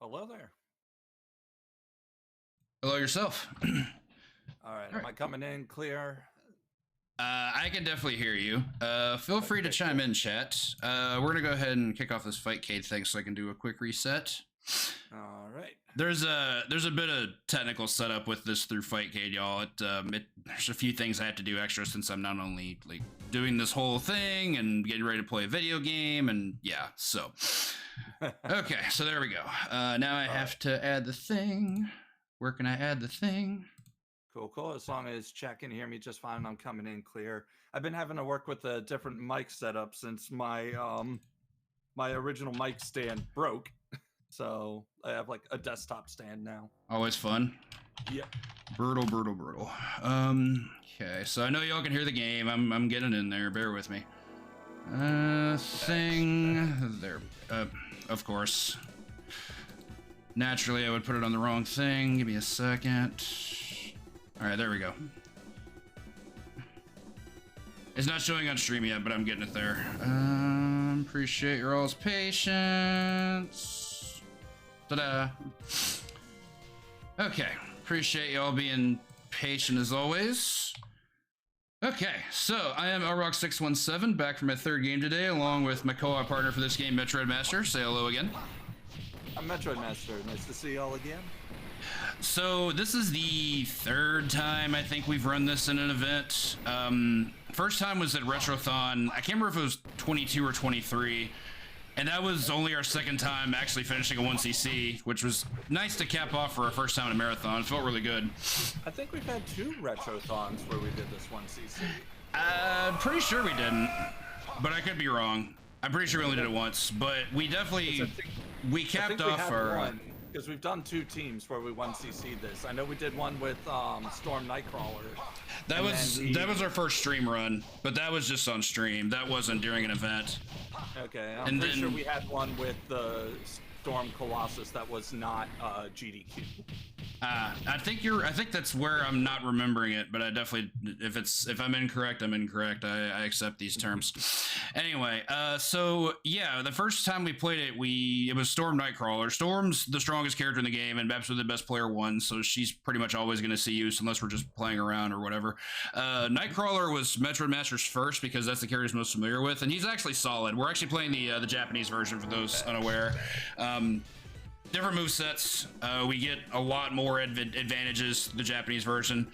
Hello there. Hello yourself. All right, am I coming in clear? I can definitely hear you. Feel free to chime in, chat. We're gonna go ahead and kick off this Fightcade thing so I can do a quick reset. All right. There's a bit of technical setup with this through Fightcade, y'all. There's a few things I have to do extra since I'm not only like doing this whole thing and getting ready to play a video game, and yeah, so. Okay, so there we go. Now I have to add the thing. Where can I add the thing? Cool, cool. As long as chat can hear me just fine, I'm coming in clear. I've been having to work with a different mic setup since my my original mic stand broke. So I have like a desktop stand now. Always fun. Yeah. Brutal, brutal, brutal. Okay, so I know y'all can hear the game. I'm getting in there. Bear with me. Thing there. Of course. Naturally, I would put it on the wrong thing. Give me a second. All right, there we go. It's not showing on stream yet, but I'm getting it there. Appreciate your all's patience. Ta-da. Okay, appreciate y'all being patient as always. Okay, so I am LRock617, back for my third game today, along with my co-op partner for this game, MetroidMaster. Say hello again. I'm MetroidMaster. Nice to see y'all again. So this is the third time I think we've run this in an event. First time was at Retrothon. I can't remember if it was 22 or 23. And that was only our second time actually finishing a 1cc, which was nice to cap off for our first time in a marathon. It felt really good. I think we've had 2 Retrothons where we did this 1cc. Pretty sure we didn't, but I could be wrong. I'm pretty sure we only did it once, but we definitely, we capped off our... Because we've done 2 teams where we 1cc this. I know we did one with Storm Nightcrawler. That was our first stream run, but that was just on stream. That wasn't during an event. Okay, I'm pretty sure we had one with the Storm Colossus that was not GDQ. I think that's where I'm not remembering it, but I definitely, if I'm incorrect, I'm incorrect. I accept these terms. Anyway, so yeah, the first time we played it, it was Storm Nightcrawler. Storm's the strongest character in the game, and absolutely the best player won, so she's pretty much always going to see use unless we're just playing around or whatever. Nightcrawler was Metroidmaster's first because that's the character he's most familiar with, and he's actually solid. We're actually playing the Japanese version for those unaware. Different movesets. We get a lot more advantages, the Japanese version.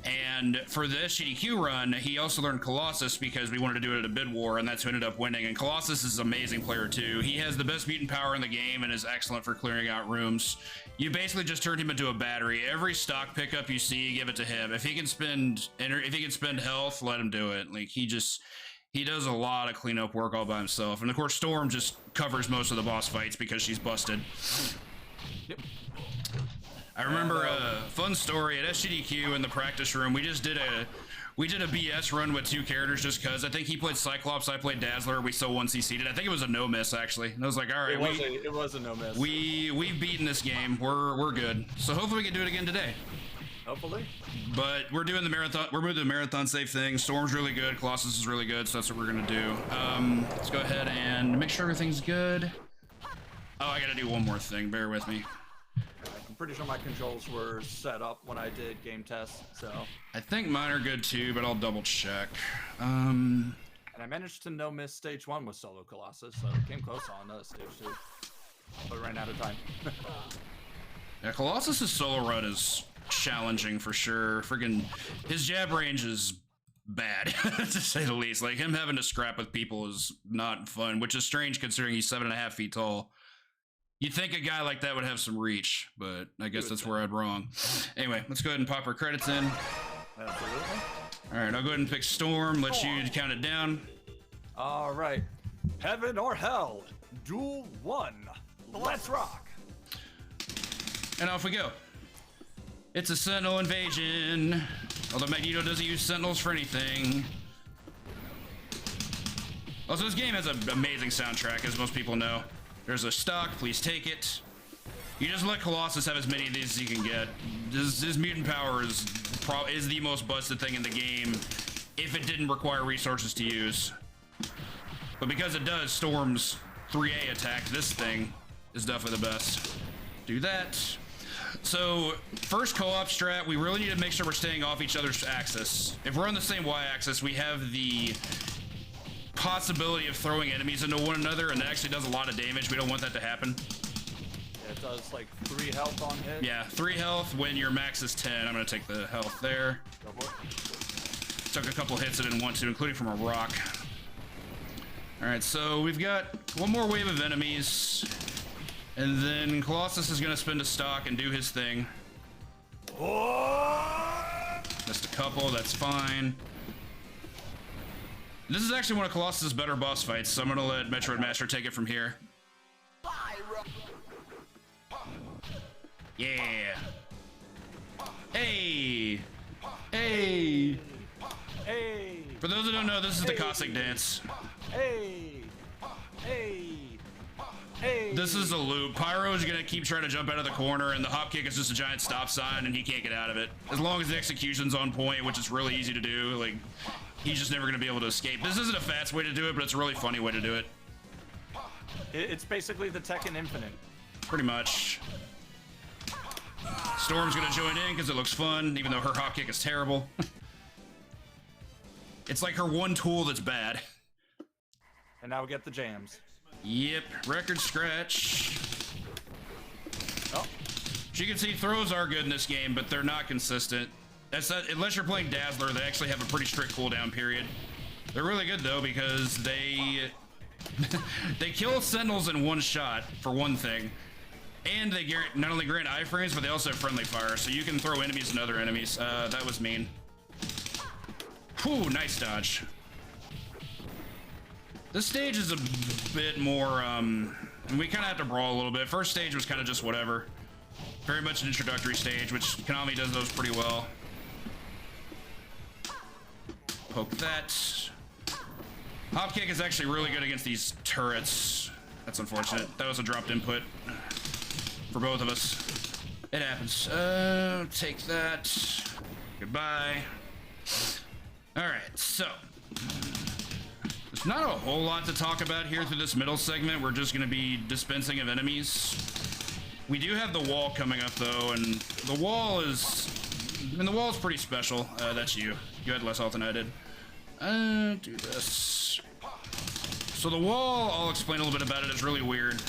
And for the SGDQ run, he also learned Colossus because we wanted to do it at a bid war, and that's who ended up winning. And Colossus is an amazing player too. He has the best mutant power in the game and is excellent for clearing out rooms. You basically just turned him into a battery. Every stock pickup you see, give it to him. If he can spend health, let him do it. Like he does a lot of cleanup work all by himself. And of course, Storm just covers most of the boss fights because she's busted. Yep. I remember a fun story at SGDQ in the practice room. We did a BS run with 2 characters just because. I think he played Cyclops, I played Dazzler. We still 1cc'd it. I think it was a no miss actually. And I was like, all right, it was a no miss. We've beaten this game. We're good. So hopefully we can do it again today. Hopefully. But we're doing the marathon. We're moving to the marathon safe thing. Storm's really good. Colossus is really good. So that's what we're gonna do. Let's go ahead and make sure everything's good. Oh, I gotta do one more thing. Bear with me. I'm pretty sure my controls were set up when I did game tests. So I think mine are good too, but I'll double check. And I managed to no miss stage 1 with solo Colossus, so it came close on stage 2, but ran out of time. Yeah, Colossus's solo run is challenging for sure. Friggin' his jab range is bad to say the least. Like him having to scrap with people is not fun, which is strange considering he's 7.5 feet tall. You'd think a guy like that would have some reach, but I guess that's where I'd wrong. Anyway, let's go ahead and pop our credits in. Absolutely. All right, I'll go ahead and pick Storm. Let you count it down. All right, Heaven or Hell, Duel 1. Let's rock. And off we go. It's a Sentinel invasion. Although Magneto doesn't use Sentinels for anything. Also, this game has an amazing soundtrack, as most people know. There's a stock, please take it. You just let Colossus have as many of these as you can get. His mutant power is the most busted thing in the game if it didn't require resources to use. But because it does, Storm's 3A attack, this thing, is definitely the best. Do that. So, first co-op strat, we really need to make sure we're staying off each other's axis. If we're on the same Y-axis, we have the possibility of throwing enemies into one another, and that actually does a lot of damage. We don't want that to happen. Yeah, it does like 3 health on hit. Yeah, 3 health when your max is 10. I'm gonna take the health there. Go for it. Took a couple hits I didn't want to, including from a rock. Alright, so we've got one more wave of enemies. And then Colossus is gonna spend a stock and do his thing. Just a couple, that's fine. This is actually one of Colossus' better boss fights, so I'm gonna let MetroidMaster take it from here. Yeah. Hey! Hey! Hey! For those who don't know, this is the Cossack dance. Hey! Hey! Hey! This is a loop. Pyro is gonna keep trying to jump out of the corner, and the hop kick is just a giant stop sign, and he can't get out of it. As long as the execution's on point, which is really easy to do, like, he's just never gonna be able to escape. This isn't a fast way to do it, but it's a really funny way to do it. It's basically the Tekken Infinite. Pretty much. Storm's gonna join in because it looks fun, even though her hop kick is terrible. It's like her one tool that's bad. And now we get the jams. Yep, record scratch. Oh. As you can see, throws are good in this game, but they're not consistent. That's not, unless you're playing Dazzler, they actually have a pretty strict cooldown period. They're really good though because they they kill Sentinels in one shot for one thing, and they not only grant iframes, but they also have friendly fire, so you can throw enemies and other enemies. That was mean. Whew, nice dodge. This stage is a bit more, and we kind of have to brawl a little bit. First stage was kind of just whatever. Very much an introductory stage, which Konami does those pretty well. Poke that. Hop kick is actually really good against these turrets. That's unfortunate. That was a dropped input for both of us. It happens. Take that. Goodbye. All right, so there's not a whole lot to talk about here through this middle segment. We're just going to be dispensing of enemies. We do have the wall coming up though, and the wall is, the wall is pretty special. That's you. You had less health than I did. Do this. So the wall, I'll explain a little bit about it. It's really weird.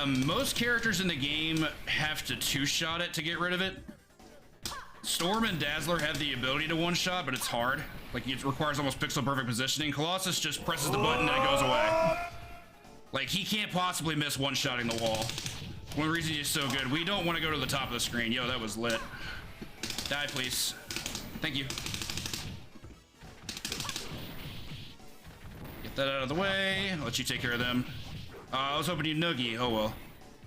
Most characters in the game have to two-shot it to get rid of it. Storm and Dazzler have the ability to one-shot, but it's hard. Like, it requires almost pixel-perfect positioning. Colossus just presses the button and it goes away. Like, he can't possibly miss one-shotting the wall. One reason he's so good. We don't want to go to the top of the screen. Yo, that was lit. Die, please. Thank you. Get that out of the way. I'll let you take care of them. I was hoping you'd noogie. Oh, well.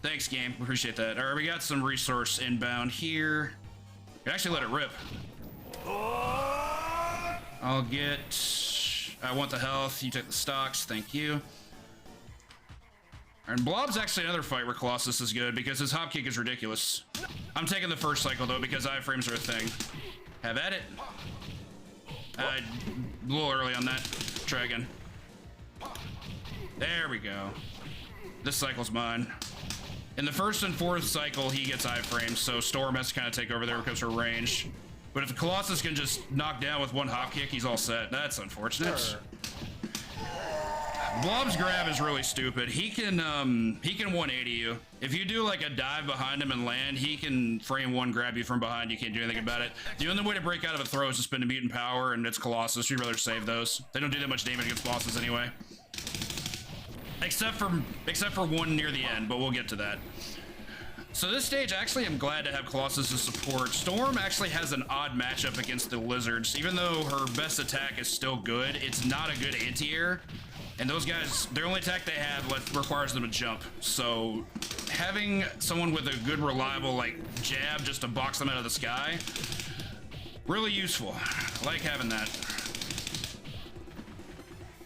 Thanks, game. Appreciate that. All right, we got some resource inbound here. Actually, let it rip. I'll get... I want the health. You take the stocks. Thank you. And Blob's actually another fight where Colossus is good because his hop kick is ridiculous. I'm taking the first cycle, though, because iframes are a thing. Have at it. A little early on that. Try again. There we go. This cycle's mine. In the first and fourth cycle, he gets iframes, so Storm has to kind of take over there because of her range. But if Colossus can just knock down with one hop kick, he's all set. That's unfortunate. Sure. Blob's grab is really stupid. He can 180 you. If you do like a dive behind him and land, he can frame one, grab you from behind. You can't do anything about it. The only way to break out of a throw is to spin a mutant power, and it's Colossus. You'd rather save those. They don't do that much damage against bosses anyway. Except for one near the end, but we'll get to that. So this stage, actually, I'm glad to have Colossus as support. Storm actually has an odd matchup against the lizards. Even though her best attack is still good, it's not a good anti-air. And those guys, their only attack they have requires them to jump. So having someone with a good, reliable, like, jab just to box them out of the sky, really useful. I like having that.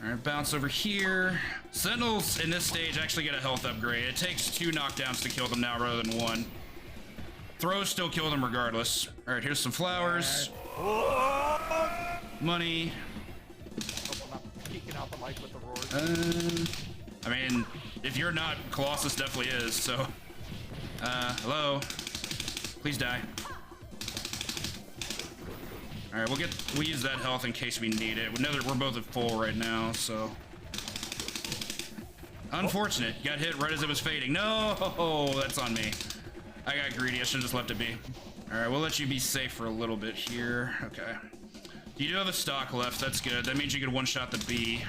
All right, bounce over here. Sentinels in this stage actually get a health upgrade. It takes 2 knockdowns to kill them now rather than 1. Throws still kill them regardless. All right, here's some flowers. Money. Out the mic with the roars. I mean, if you're not, Colossus definitely is, so. Hello. Please die. All right, we'll use that health in case we need it. We're both at full right now, so. Unfortunate. Got hit right as it was fading. No, that's on me. I got greedy. I should have just left it be. All right, we'll let you be safe for a little bit here. Okay. You do have a stock left. That's good. That means you can one-shot the bee.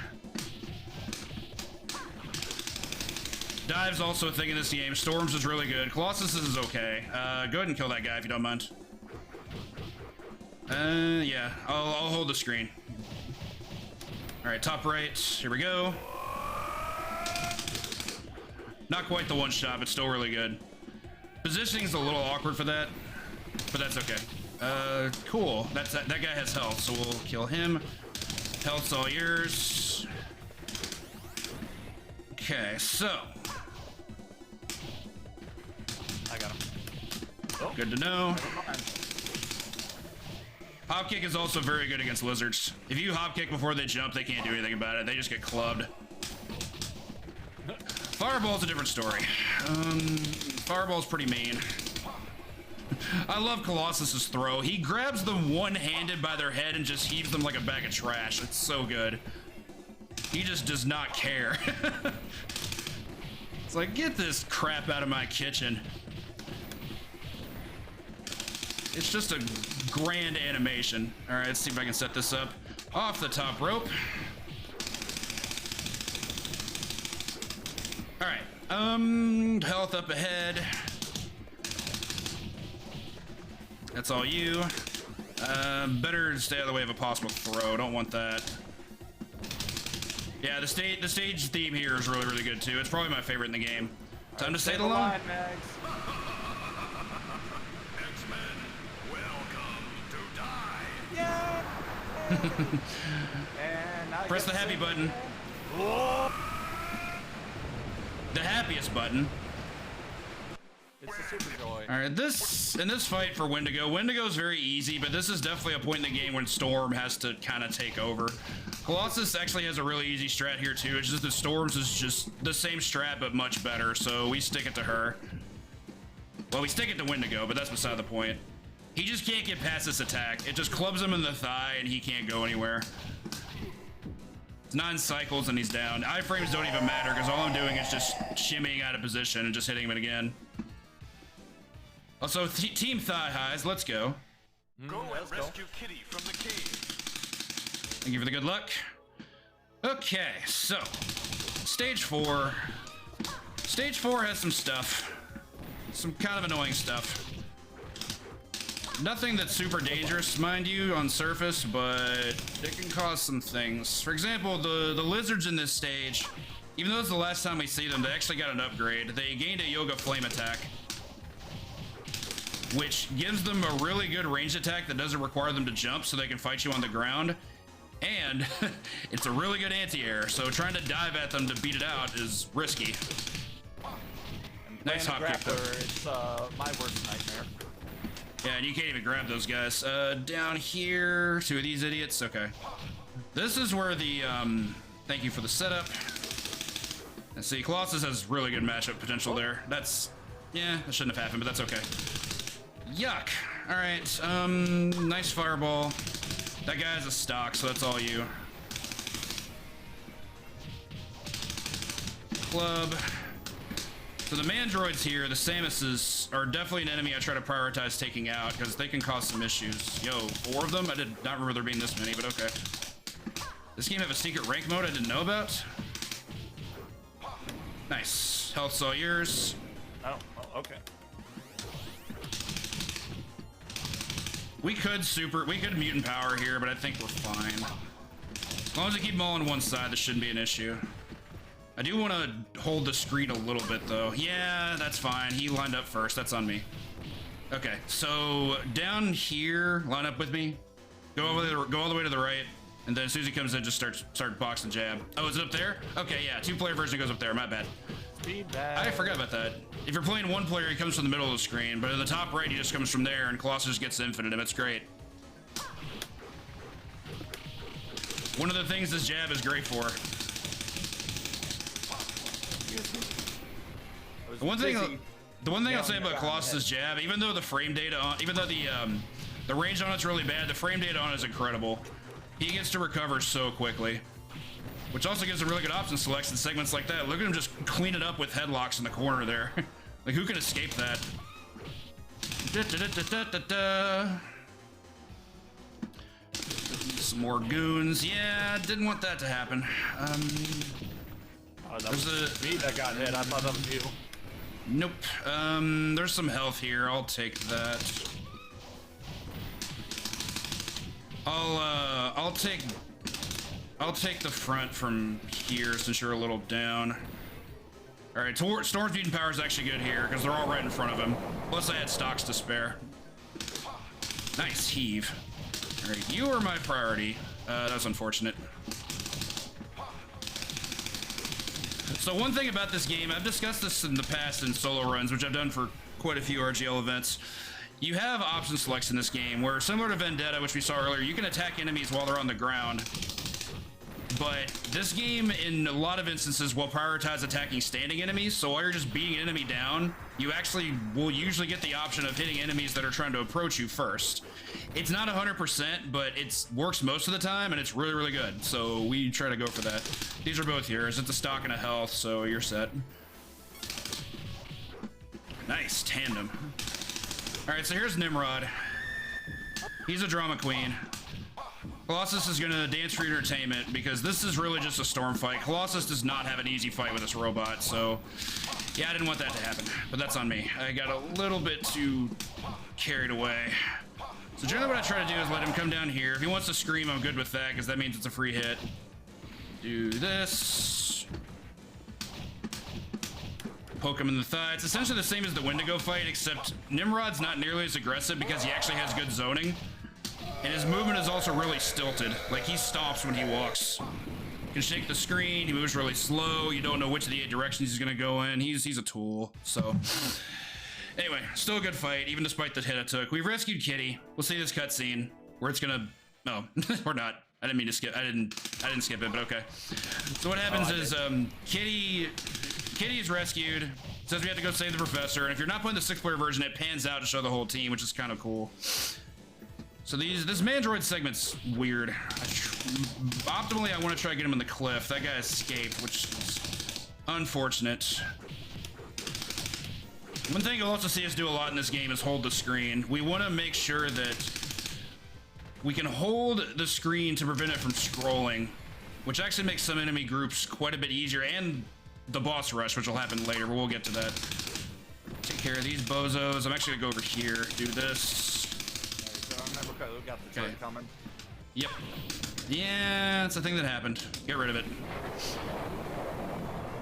Dive's also a thing in this game. Storms is really good. Colossus is okay. Go ahead and kill that guy if you don't mind. Yeah. I'll hold the screen. All right, top right. Here we go. Not quite the one shot, but still really good. Positioning is a little awkward for that, but that's okay. Cool. That guy has health, so we'll kill him. Health's all yours. Okay, so. I got him. Oh, good to know. Hop kick is also very good against lizards. If you hop kick before they jump, they can't do anything about it. They just get clubbed. Fireball's a different story. Fireball's pretty mean. I love Colossus's throw. He grabs them one-handed by their head and just heaves them like a bag of trash. It's so good. He just does not care. It's like, get this crap out of my kitchen. It's just a grand animation. All right, let's see if I can set this up. Off the top rope. All right, health up ahead. That's all you. Better stay out of the way of a possible throw. Don't want that. Yeah, the stage theme here is really, really good too. It's probably my favorite in the game. Time to say the line. Press the happy button. The happiest button. It's the super joy. All right, in this fight for Wendigo is very easy, but this is definitely a point in the game when Storm has to kind of take over. Colossus actually has a really easy strat here too. It's just that Storm's is just the same strat but much better, so we stick it to her. Well, we stick it to Wendigo, but that's beside the point. He just can't get past this attack. It just clubs him in the thigh and he can't go anywhere. It's 9 cycles and he's down. Iframes don't even matter because all I'm doing is just shimmying out of position and just hitting him again. Also, team thigh highs, let's go. Go and rescue Kitty from the cave. Thank you for the good luck. Okay, so stage 4. Stage 4 has some stuff. Some kind of annoying stuff. Nothing that's super dangerous, mind you, on surface, but it can cause some things. For example, the lizards in this stage, even though it's the last time we see them, they actually got an upgrade. They gained a Yoga Flame attack, which gives them a really good ranged attack that doesn't require them to jump, so they can fight you on the ground. And it's a really good anti-air, so trying to dive at them to beat it out is risky. Nice hop kick though. It's my worst nightmare. Yeah, and you can't even grab those guys. Down here, 2 of these idiots. Okay. This is where the, thank you for the setup. And see, Colossus has really good matchup potential there. That's, yeah, that shouldn't have happened, but that's okay. Yuck. All right, nice fireball. That guy has a stock, so that's all you. Club. So the mandroids here, the Samuses, are definitely an enemy I try to prioritize taking out because they can cause some issues. Yo, 4 of them? I did not remember there being this many, but okay. This game have a secret rank mode I didn't know about? Nice. Health's all yours. Oh, okay. We could mutant power here, but I think we're fine. As long as we keep them all on one side, this shouldn't be an issue. I do want to hold the screen a little bit, though. Yeah, that's fine. He lined up first. That's on me. Okay, so down here, line up with me. Go all the way to the right, and then as soon as he comes in, just start box and jab. Oh, is it up there? Okay, yeah, 2-player version goes up there. My bad. Feedback. I forgot about that. If you're playing 1 player, he comes from the middle of the screen, but in the top right, he just comes from there, and Colossus gets infinite, and it's great. One of the things this jab is great for. The one thing I'll say about Colossus' jab, even though the frame data on, even though the range on it's really bad, the frame data on it is incredible. He gets to recover so quickly, which also gives him really good option selects in segments like that. Look at him just clean it up with headlocks in the corner there. Like, who can escape that? Some more goons. Yeah, didn't want that to happen. That was me that got hit. I thought that was you. Nope. There's some health here. I'll take that. I'll take the front from here since you're a little down. All right, Storm's mutant power is actually good here because they're all right in front of him. Plus, I had stocks to spare. Nice heave. All right, you are my priority. That's unfortunate. So one thing about this game, I've discussed this in the past in solo runs, which I've done for quite a few RGL events. You have option selects in this game where, similar to Vendetta, which we saw earlier, you can attack enemies while they're on the ground. But this game, in a lot of instances, will prioritize attacking standing enemies. So while you're just beating an enemy down, you actually will usually get the option of hitting enemies that are trying to approach you first. It's not 100%, but it works most of the time, and it's really, really good. So we try to go for that. These are both yours. It's a stock and a health, so you're set. Nice tandem. All right, so here's Nimrod. He's a drama queen. Colossus is gonna dance for your entertainment because this is really just a storm fight. Colossus does not have an easy fight with this robot, so yeah, I didn't want that to happen, but that's on me. I got a little bit too carried away. So generally what I try to do is let him come down here. If he wants to scream, I'm good with that because that means it's a free hit. Do this. Poke him in the thigh. It's essentially the same as the Wendigo fight, except Nimrod's not nearly as aggressive because he actually has good zoning. And his movement is also really stilted. Like, he stops when he walks. He can shake the screen, he moves really slow, you don't know which of the 8 directions he's gonna go in. He's a tool, so. Anyway, still a good fight, even despite the hit I took. We've rescued Kitty. We'll see this cutscene where it's gonna, oh, or not. I didn't mean to skip, I didn't skip it, but okay. So what happens is, Kitty is rescued, says we have to go save the professor, and if you're not playing the 6-player version, it pans out to show the whole team, which is kind of cool. So this Mandroid segment's weird. Optimally, I want to try to get him in the cliff. That guy escaped, which is unfortunate. One thing you'll also see us do a lot in this game is hold the screen. We want to make sure that we can hold the screen to prevent it from scrolling, which actually makes some enemy groups quite a bit easier, and the boss rush, which will happen later, but we'll get to that. Take care of these bozos. I'm actually gonna go over here, do this. Okay, we got the turret coming. Yep. Yeah, it's a thing that happened. Get rid of it.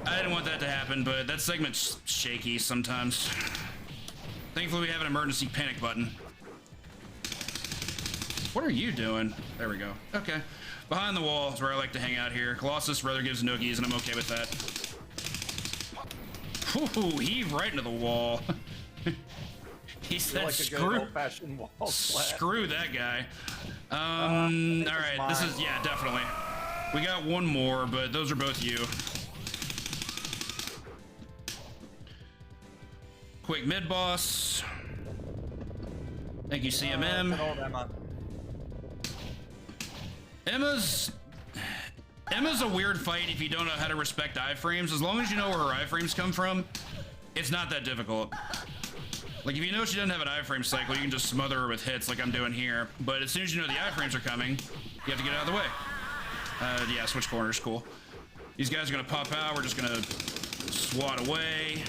I didn't want that to happen, but that segment's shaky sometimes. Thankfully, we have an emergency panic button. What are you doing? There we go. Okay. Behind the wall is where I like to hang out here. Colossus rather gives noogies, and I'm okay with that. Ooh, heave right into the wall. He said, like screw that guy. All right, this is, yeah, definitely. We got one more, but those are both you. Quick mid boss. Thank you, CMM. Emma's a weird fight if you don't know how to respect iframes. As long as you know where her iframes come from, it's not that difficult. Like, if you know she doesn't have an iframe cycle, you can just smother her with hits like I'm doing here. But as soon as you know the iframes are coming, you have to get out of the way. Yeah, switch corners, cool. These guys are gonna pop out, we're just gonna swat away.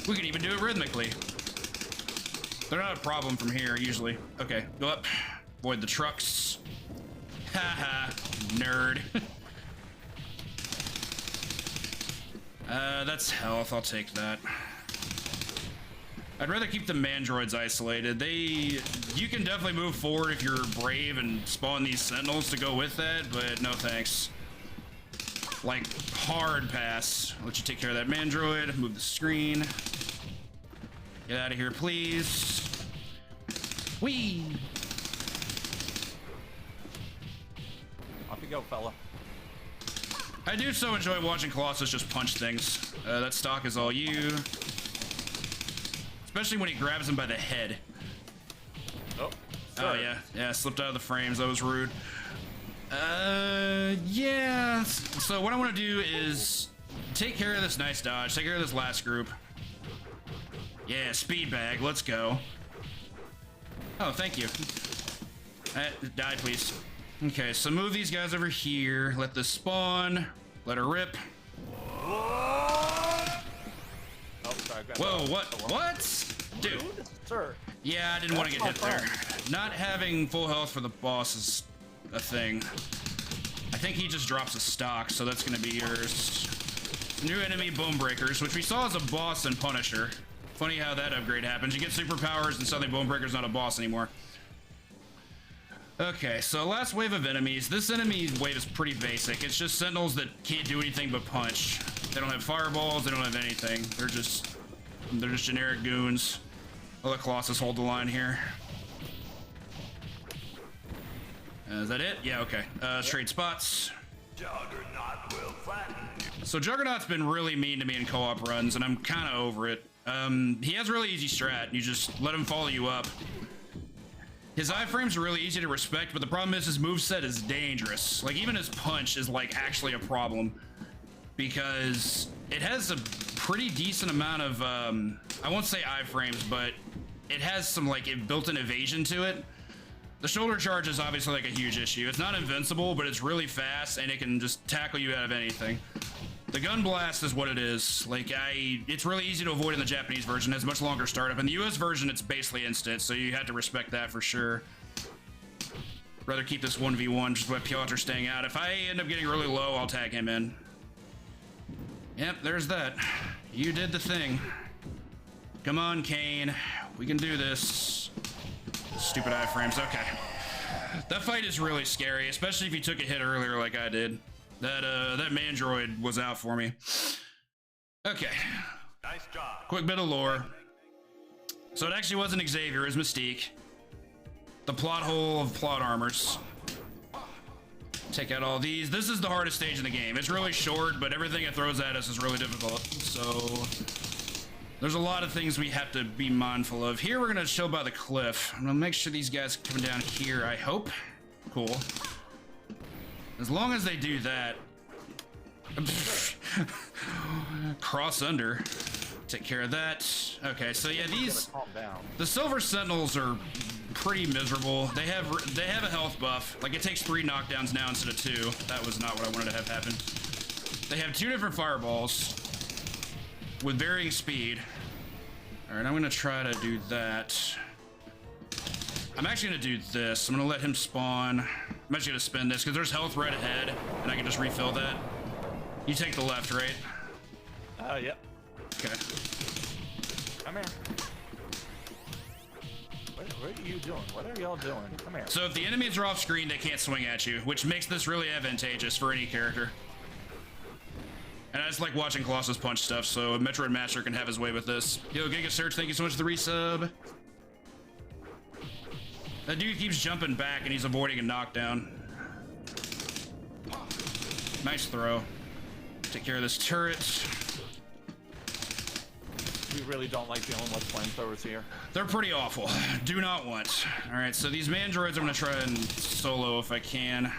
We can even do it rhythmically. They're not a problem from here, usually. Okay, go up, avoid the trucks. Haha, nerd. That's health, I'll take that. I'd rather keep the Mandroids isolated. You can definitely move forward if you're brave and spawn these sentinels to go with that, but no thanks. Like, hard pass. I'll let you take care of that Mandroid, move the screen. Get out of here, please. Whee! Off you go, fella. I do so enjoy watching Colossus just punch things. That stock is all you. Especially when he grabs him by the head. Oh, oh yeah, slipped out of the frames. That was rude. Yeah. So what I want to do is take care of this nice dodge. Take care of this last group. Yeah, speed bag. Let's go. Oh, thank you. Die, please. Okay, so move these guys over here. Let this spawn. Let her rip. Whoa, what? Dude. Sir. Yeah, I didn't want to get hit there. Not having full health for the boss is a thing. I think he just drops a stock, so that's going to be yours. New enemy, Bone Breakers, which we saw as a boss in Punisher. Funny how that upgrade happens. You get superpowers and suddenly Bonebreaker's not a boss anymore. Okay, so last wave of enemies. This enemy wave is pretty basic. It's just sentinels that can't do anything but punch. They don't have fireballs, they don't have anything. They're just generic goons. I'll let Colossus hold the line here. Is that it? Yeah, okay. Straight spots. Juggernaut will flatten you. So Juggernaut's been really mean to me in co-op runs, and I'm kind of over it. He has really easy strat. You just let him follow you up. His iframes are really easy to respect, but the problem is his moveset is dangerous. Like, even his punch is, like, actually a problem. Because it has a pretty decent amount of, I won't say iframes, but it has some, like, built-in evasion to it. The shoulder charge is obviously, like, a huge issue. It's not invincible, but it's really fast, and it can just tackle you out of anything. The gun blast is what it is. Like, it's really easy to avoid in the Japanese version. It has much longer startup. In the US version, it's basically instant, so you have to respect that for sure. Rather keep this 1v1 just by Piotr staying out. If I end up getting really low, I'll tag him in. Yep, there's that. You did the thing. Come on, Kane. We can do this. Stupid iframes. Okay. That fight is really scary, especially if you took a hit earlier like I did. That Mandroid was out for me. Okay. Nice job. Quick bit of lore. So it actually wasn't Xavier, it was Mystique. The plot hole of plot armors. Take out all these. This is the hardest stage in the game. It's really short, but everything it throws at us is really difficult. So there's a lot of things we have to be mindful of. Here we're gonna chill by the cliff. I'm gonna make sure these guys are coming down here, I hope. Cool. As long as they do that. Cross under. Take care of that. Okay, so yeah, the Silver Sentinels are pretty miserable. They have a health buff. Like, it takes 3 knockdowns now instead of 2. That was not what I wanted to have happen. They have 2 different fireballs with varying speed. All right, I'm gonna try to do that. I'm actually gonna do this. I'm gonna let him spawn. I'm actually gonna spin this because there's health right ahead, and I can just refill that. You take the left, right? Yep. Okay. Come here. What are you doing? What are y'all doing? Come here. So if the enemies are off screen, they can't swing at you, which makes this really advantageous for any character. And I just like watching Colossus punch stuff, so MetroidMaster can have his way with this. Yo, Giga Search, thank you so much for the resub. That dude keeps jumping back and he's avoiding a knockdown. Nice throw. Take care of this turret. We really don't like dealing with flamethrowers here. They're pretty awful. Do not want. All right, so these Mandroids I'm gonna try and solo if I can.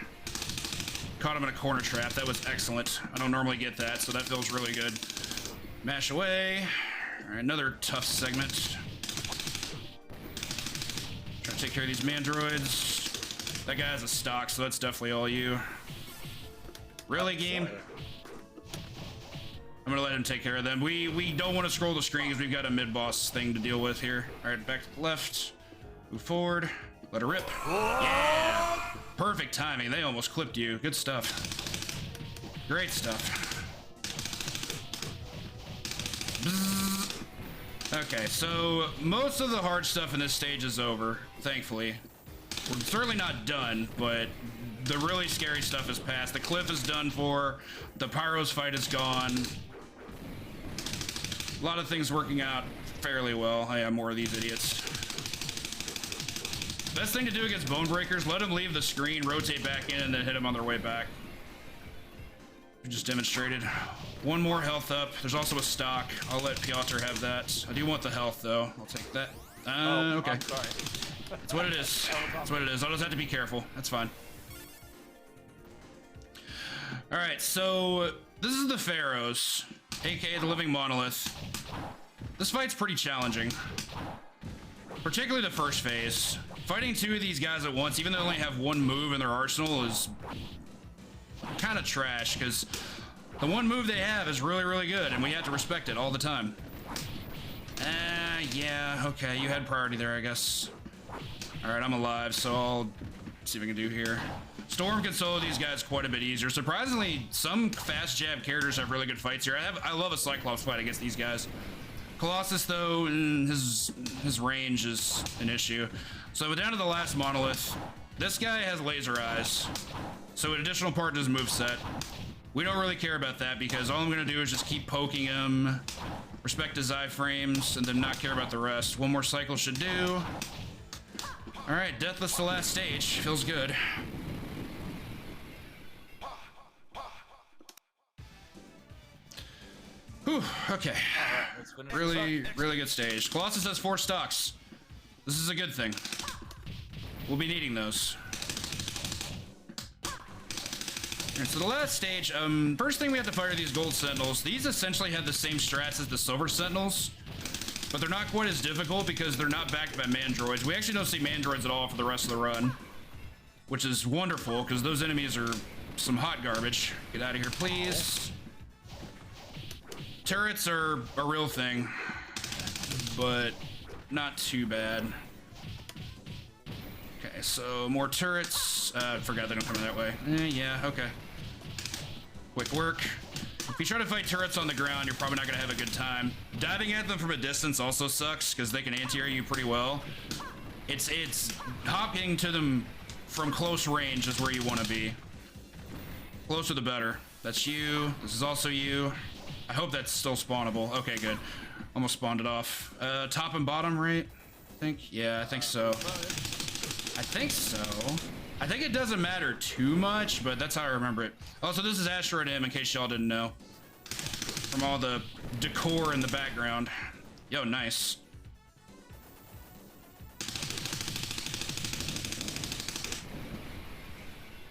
Caught him in a corner trap. That was excellent. I don't normally get that, so that feels really good. Mash away. All right, another tough segment. Try to take care of these Mandroids. That guy has a stock, so that's definitely all you. Really, game? I'm gonna let him take care of them. We don't want to scroll the screen because we've got a mid-boss thing to deal with here. All right, back to the left. Move forward. Let her rip. Yeah! Perfect timing. They almost clipped you. Good stuff. Great stuff. Bzzz. Okay, so most of the hard stuff in this stage is over, thankfully. We're certainly not done, but the really scary stuff is past. The cliff is done for. The Pyros fight is gone. A lot of things working out fairly well. I have more of these idiots. Best thing to do against Bone Breakers, let them leave the screen, rotate back in, and then hit them on their way back. We just demonstrated. One more health up. There's also a stock. I'll let Piotr have that. I do want the health, though. I'll take that. Okay. I'm sorry. That's what it is. That's what it is. I'll just have to be careful. That's fine. All right, so this is the Pharaohs, aka the Living Monolith. This fight's pretty challenging, particularly the first phase. Fighting 2 of these guys at once, even though they only have 1 move in their arsenal, is kind of trash, because the 1 move they have is really, really good, and we have to respect it all the time. Yeah, okay, you had priority there, I guess. All right, I'm alive, so I'll see if I can do here. Storm can solo these guys quite a bit easier. Surprisingly, some fast jab characters have really good fights here. I love a Cyclops fight against these guys. Colossus, though, his range is an issue. So we're down to the last monolith. This guy has laser eyes, so an additional part to his moveset. We don't really care about that because all I'm gonna do is just keep poking him, respect his iframes, and then not care about the rest. One more cycle should do. All right, deathless to last stage. Feels good. Whew, okay. Really good stage. Colossus has 4 stocks. This is a good thing. We'll be needing those. Alright, so the last stage, first thing we have to fight are these gold sentinels. These essentially have the same strats as the silver sentinels, but they're not quite as difficult because they're not backed by mandroids. We actually don't see mandroids at all for the rest of the run, which is wonderful because those enemies are some hot garbage. Get out of here, please. Turrets are a real thing, but not too bad. Okay, so more turrets. Forgot they don't come that way. Yeah, okay. Quick work. If you try to fight turrets on the ground, you're probably not gonna have a good time. Diving at them from a distance also sucks because they can anti-air you pretty well. It's hopping to them from close range is where you want to be. Closer the better. That's you. This is also you. I hope that's still spawnable. Okay, good. Almost spawned it off. Top and bottom, right? I think. Yeah, I think so. I think so. I think it doesn't matter too much, but that's how I remember it. Also, this is Asteroid M, in case y'all didn't know. From all the decor in the background. Yo, nice.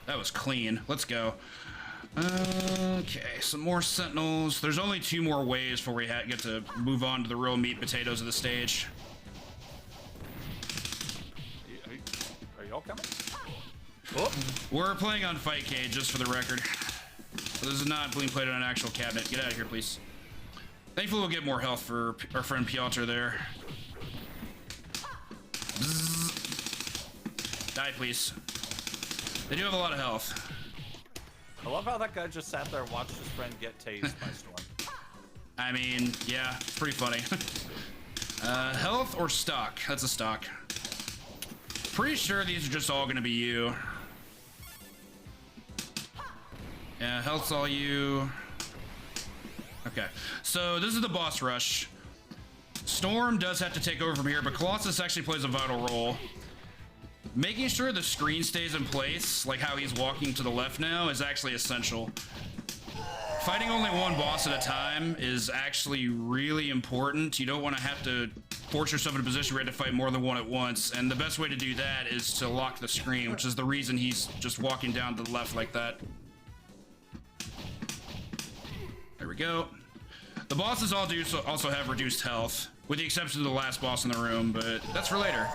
That was clean. Let's go. Okay, some more sentinels. There's only 2 more waves before we get to move on to the real meat potatoes of the stage. Are y'all coming? Oh. We're playing on Fight Cage, just for the record. So this is not being played on an actual cabinet. Get out of here, please. Thankfully, we'll get more health for our friend Piotr there. Bzzz. Die, please. They do have a lot of health. I love how that guy just sat there and watched his friend get tased by Storm. I mean, yeah, it's pretty funny. Health or stock? That's a stock. Pretty sure these are just all gonna be you. Yeah, health's all you. Okay, so this is the boss rush. Storm does have to take over from here, but Colossus actually plays a vital role. Making sure the screen stays in place, like how he's walking to the left now, is actually essential. Fighting only one boss at a time is actually really important. You don't want to have to force yourself in a position where you have to fight more than one at once, and the best way to do that is to lock the screen, which is the reason he's just walking down to the left like that. There we go. The bosses all do also have reduced health, with the exception of the last boss in the room, but that's for later.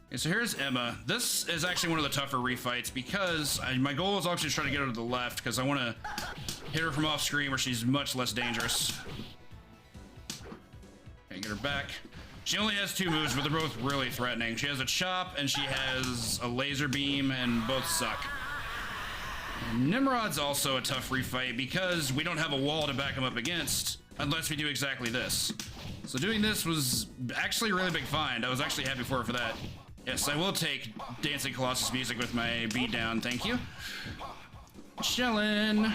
Okay, so here's Emma. This is actually one of the tougher refights because my goal is actually to try to get her to the left because I want to hit her from off screen where she's much less dangerous. Okay, get her back. She only has 2 moves, but they're both really threatening. She has a chop and she has a laser beam, and both suck. And Nimrod's also a tough refight because we don't have a wall to back him up against unless we do exactly this. So doing this was actually a really big find. I was actually happy for that. Yes, I will take Dancing Colossus music with my beat down, thank you. Chillin'.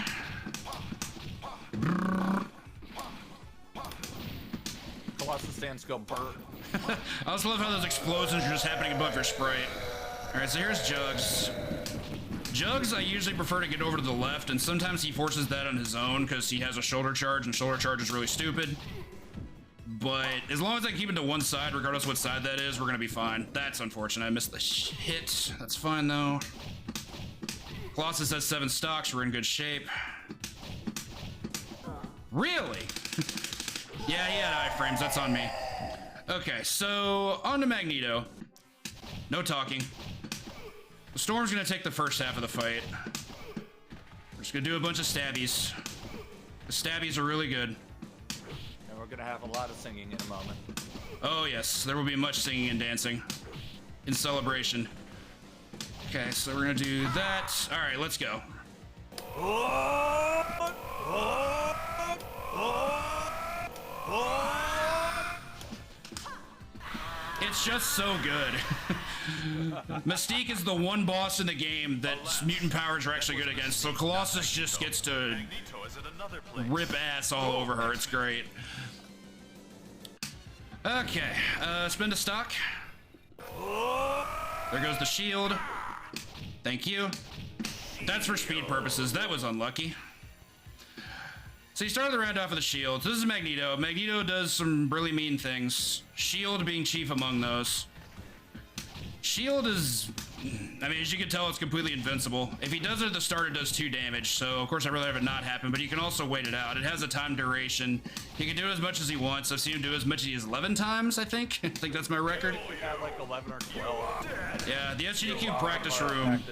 Colossus stands go burr. I also love how those explosions are just happening above your sprite. Alright, so here's Jugs. Jugs, I usually prefer to get over to the left, and sometimes he forces that on his own because he has a shoulder charge, and shoulder charge is really stupid. But as long as I keep it to one side, regardless of what side that is, we're gonna be fine. That's unfortunate. I missed the hit. That's fine though. Colossus has 7 stocks. We're in good shape. Really? Yeah, he had iframes. That's on me. Okay, so on to Magneto. No talking. The Storm's gonna take the first half of the fight. We're just gonna do a bunch of stabbies. The stabbies are really good. And we're gonna have a lot of singing in a moment. Oh yes, there will be much singing and dancing in celebration. Okay, so we're gonna do that. All right, let's go. It's just so good. Mystique is the one boss in the game that mutant powers are actually good against, so Colossus just gets to Magneto is at another place. rip ass all over her. It's great. Okay, spin to stock. There goes the shield. Thank you. That's for speed purposes. That was unlucky. So you started the round off with a shield. This is Magneto. Magneto does some really mean things. Shield being chief among those. Shield is, I mean, as you can tell, it's completely invincible. If he does it at the start, it does 2 damage. So of course I'd rather have it not happen, but you can also wait it out. It has a time duration. He can do it as much as he wants. I've seen him do it as much as 11 times, I think. I think that's my record. We had like 11 or 12. Yeah, the SGDQ practice room.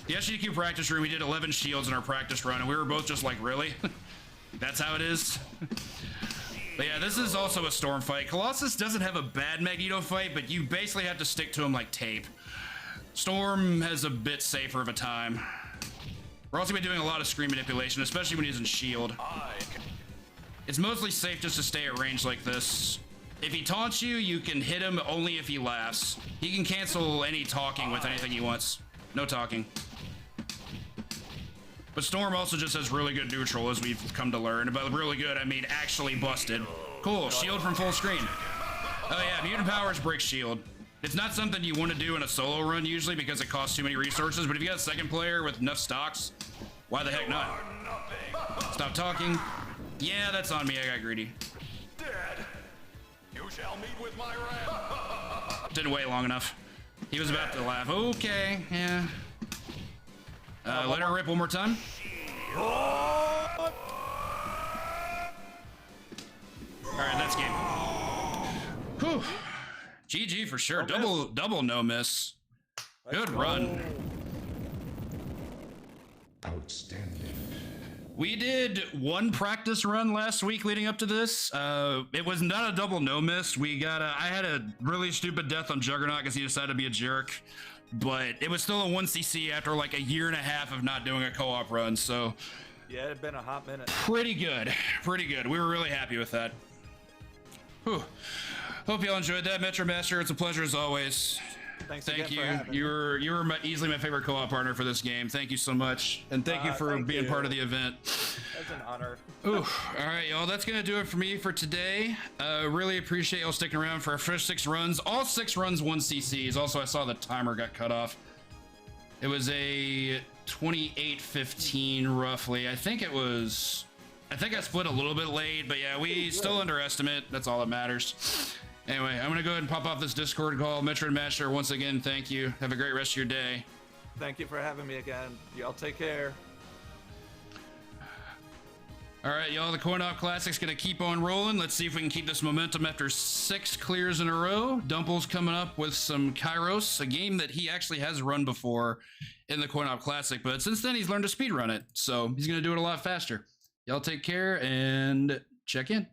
The SGDQ practice room, we did 11 shields in our practice run, and we were both just like, really? That's how it is? But yeah, this is also a storm fight. Colossus doesn't have a bad Magneto fight, but you basically have to stick to him like tape. Storm has a bit safer of a time. We're also going to be doing a lot of screen manipulation, especially when he's in shield. It's mostly safe just to stay at range like this. If he taunts you, you can hit him only if he laughs. He can cancel any talking with anything he wants. No talking. But Storm also just has really good neutral, as we've come to learn. By really good, I mean actually busted. Cool, shield from full screen. Oh yeah, mutant powers break shield. It's not something you want to do in a solo run usually because it costs too many resources, but if you got a second player with enough stocks, why the heck not? Stop talking. Yeah, that's on me, I got greedy. Dead. You shall meet with my wrath. Didn't wait long enough. He was about to laugh. Okay, yeah. Let her rip one more time. All right, that's game. Whew. GG for sure. Double no miss. Good run. Outstanding. We did one practice run last week leading up to this. It was not a double no miss. I had a really stupid death on Juggernaut because he decided to be a jerk. But it was still a 1cc after like a year and a half of not doing a co-op run, so Yeah, it had been a hot minute. pretty good. We were really happy with that. Whew. Hope y'all enjoyed that, MetroMaster. It's a pleasure as always. Thank Thank you. you. You were easily my favorite co-op partner for this game. Thank you so much, and thank you for thank being you. part of the event. That's an honor. Ooh, all right, y'all. That's gonna do it for me for today. Really appreciate y'all sticking around for our first 6 runs. All 6 runs 1cc's. Also, I saw the timer got cut off. It was a 28:15 roughly. I think I split a little bit late, but yeah, we still underestimate. That's all that matters. Anyway, I'm gonna go ahead and pop off this Discord call. MetroidMaster, once again, thank you. Have a great rest of your day. Thank you for having me again. Y'all take care. All right, y'all, the Coin-Op Classic's gonna keep on rolling. Let's see if we can keep this momentum after 6 clears in a row. Dumple's coming up with some Kairos, a game that he actually has run before in the Coin-Op Classic, but since then he's learned to speedrun it, so he's gonna do it a lot faster. Y'all take care and check in.